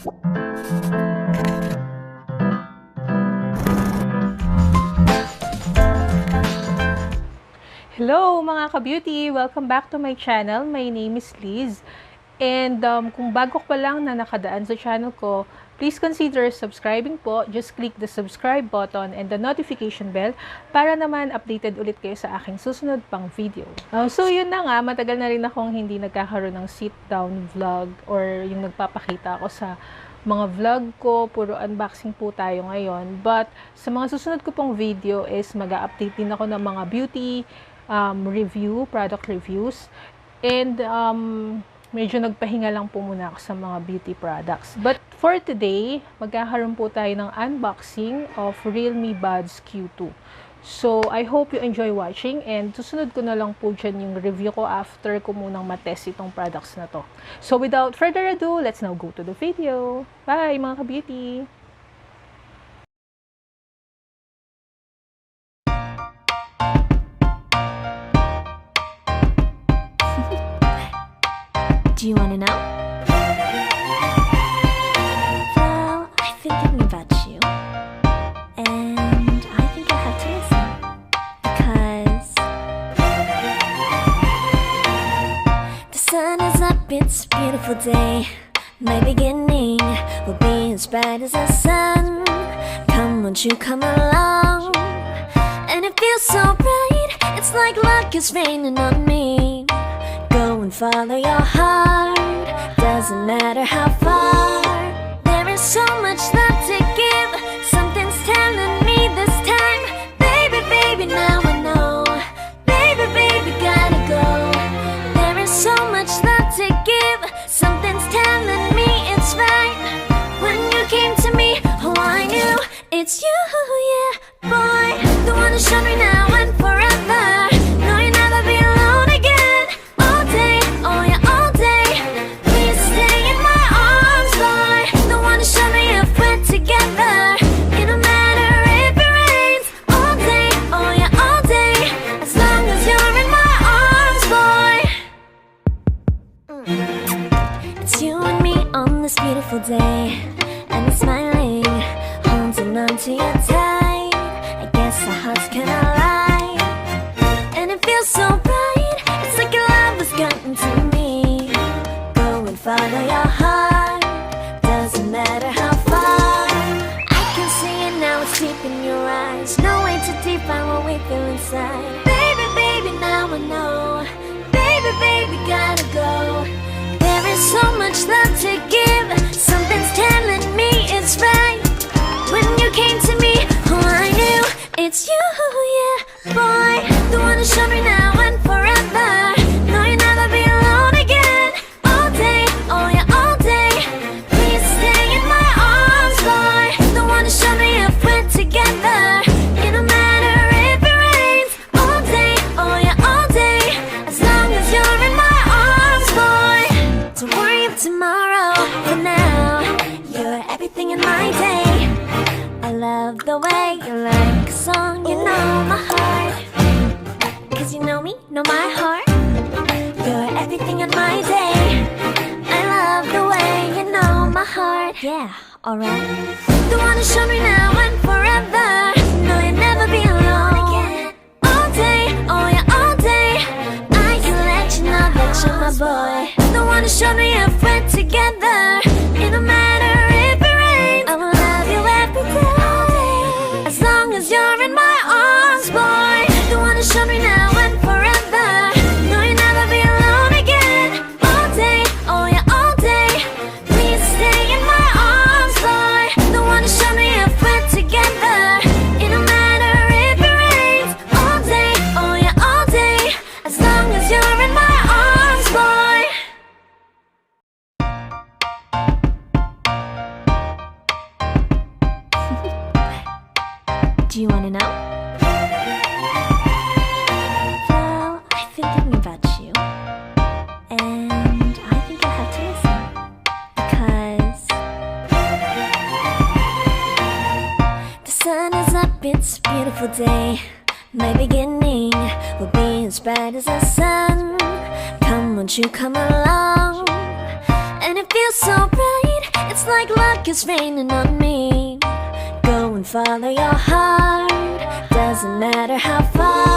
Hello mga ka-beauty! Welcome back to my channel. My name is Liz. And kung bago pa lang na nakadaan sa channel ko, please consider subscribing po. Just click the subscribe button and the notification bell para naman updated ulit kayo sa aking susunod pang video. So yun na nga, matagal na rin akong hindi nagkakaroon ng sit-down vlog or yung nagpapakita ako sa mga vlog ko. Puro unboxing po tayo ngayon. But sa mga susunod ko pong video is mag-update din ako ng mga beauty product reviews, and medyo nagpahinga lang po muna ako sa mga beauty products. But for today, magkakaroon po tayo ng unboxing of Realme Buds Q2. So, I hope you enjoy watching, and susunod ko na lang po dyan yung review ko after ko munang matest itong products na to. So, without further ado, let's now go to the video. Bye mga ka-beauty! Do you want to know? Well, I've been thinking about you, and I think you'll have to listen, because the sun is up, it's a beautiful day. My beginning will be as bright as the sun. Come, won't you come along? And it feels so bright, it's like luck is raining on me. Go and follow your heart, doesn't matter how far. There is so much love to give, something's telling me this time. Baby, baby, now I know. Baby, baby, gotta go. There is so much love to give, something's telling me it's right. When you came to me, oh I knew it's you, yeah, boy. The one who showed me now and forever. No, you'll never be alone again. All day, oh yeah, all day. Please stay in my arms, boy. The one who showed me if we're together. It don't matter if it rains. All day, oh yeah, all day. As long as you're in my arms, boy. It's you and me on this beautiful day, and it's smiling, holding on to you tight. I guess our hearts can align, and it feels so bright. It's like your love has gotten to me. Go and follow your heart, doesn't matter how far. I can see it now, it's deep in your eyes. No way to define what we feel inside. Baby, baby, now I know. Baby, baby, gotta go. There is so much love to give, something's telling me it's right. When you came to me, oh I knew it's you, yeah, boy. The one who showed me now and forever. No, you'll never be alone again. All day, oh yeah, all day. Please stay in my arms, boy. The one who showed me if we're together. It don't matter if it rains. All day, oh yeah, all day. As long as you're in my arms, boy. Don't worry of tomorrow. For now, you're everything in my day. I love the way you like a song, you know my heart. Cause you know me, know my heart. You're everything in my day. I love the way you know my heart. Yeah, alright. The one who showed me now and forever. No, you'll never be alone again. All day, oh yeah, all day. I can let you know that you're my boy. The one who showed me if we're together. It don't matter if it rains. I will love you every day. As long as you're in my arms, boy. The one who showed me now and forever. No, you'll never be alone again. All day, oh yeah, all day. Please stay in my arms, boy. The one who showed me if we're together. It don't matter if it rains. All day, oh yeah, all day. As long as you're in my arms, boy. Do you want to know? Well, I've been thinking about you, and I think you'll have to listen, because the sun is up, it's a beautiful day. My beginning will be as bright as the sun. Come, won't you come along? And it feels so bright, it's like luck is raining on me. Go and follow your heart, doesn't matter how far.